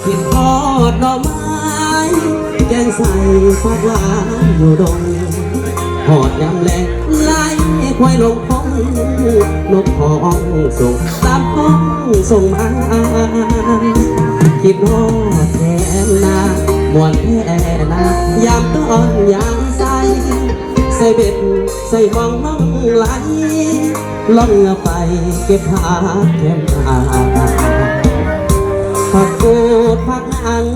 กินทอดหน่อไม้แกงใส่ผักหวานอยู่ดงหอดยำแหลกไล่ควายลงพงนกห้องส่งตามห้องส่งมาคิดฮอดแทนนามวนแท่นายามต้อนยามใส่เบ็ดใส่ห้องน้องไหลล่องไปเก็บหาแทนผักกูดผักนัง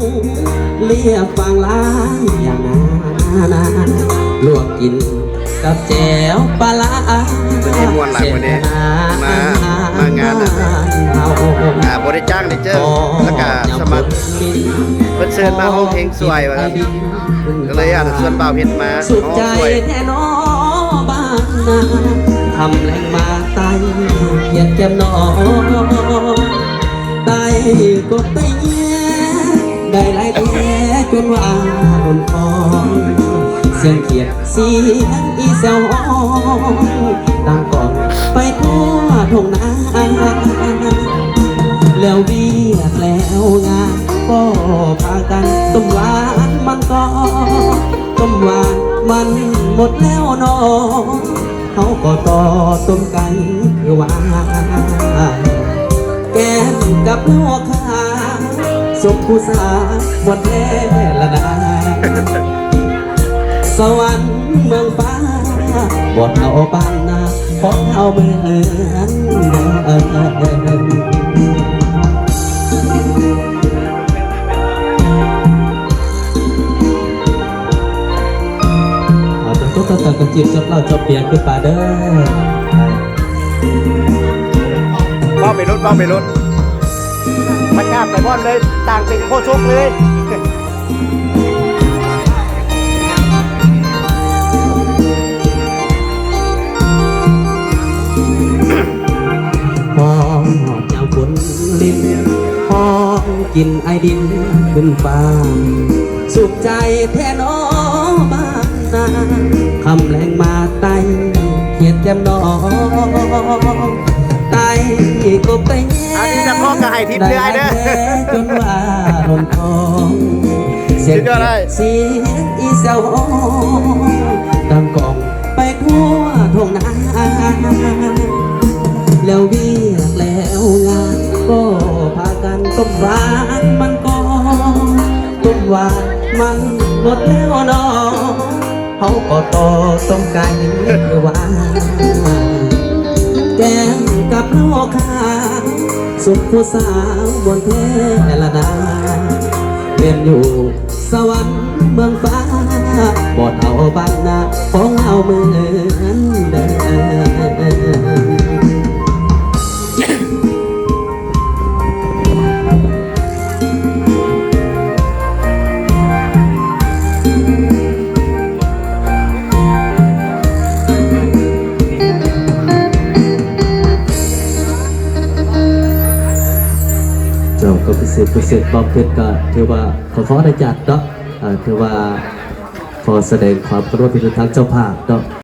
เลียฟังล้างอย่างนั้นลวกกินกับแจ่วปลาจะมีมวลหลายวันนี้มางานบริจ้างได้เจอแล้วก็สมัครเพื่อนเชิญมาห้องเพลงสวยมาครับก็เลยชวนบ่าวเพชรมาสุดใจสวยแน่นอบ้านนาทำแรงมาไตเกียดแก้มนอได้ก็ไปแย่ได้หลายแท้จนว่าโดนฟ้องเสียงเขียดเสียงอีเซลดังก่อนไปทั่วทุ่งนาแล้วเวียดแล้วงานก็พากันต้มหวานมันก็ต้มหวานมันหมดแล้วนอเขาก็ต่อต้มไก่คือว่าแกงกับลวกขาสุกผู้สาวบนแท่ละนาสวรรค์เมืองฟ้าบนเอาบ้านนาของเอาเมืองก็จีบจบเราจบเปียกขึ้นป่าเด้อบ้าไปรถมันกล้าไปบ้อนเลยต่างเป็นโคชกเลยห้องเจ้าฝนลิ้นห้องกินไอดินขึ้นฟ้าสุขใจแท้น้อบ้านนาคำแรงมาไตเขียดแก้มน้องไตก็ไปแย่อันนี้จะพ่อกับไอทิพย์เรื่อยเด้อจนว่าหล่นทองเสียงอีเซลดังกองไปทั่วทุ่งนาแล้วเวียกแล้วงานก็พากันต้มหวานมันก็ต้มหวานมันหมดแล้วนอเขาก็ต่อต้มไก่หวานแกงกับลูกค้าสุขผู้สาวบนแท่ละนาเป็นอยู่สวรรค์เมืองฟ้าบอดเอาบ้านนาของเอาเหมือนเดิมก็พิเศษบอมเพชรก็ถือว่าขอได้จัดเนาะถือว่าขอแสดงความเคารพเป็นทางเจ้าภาพเนาะ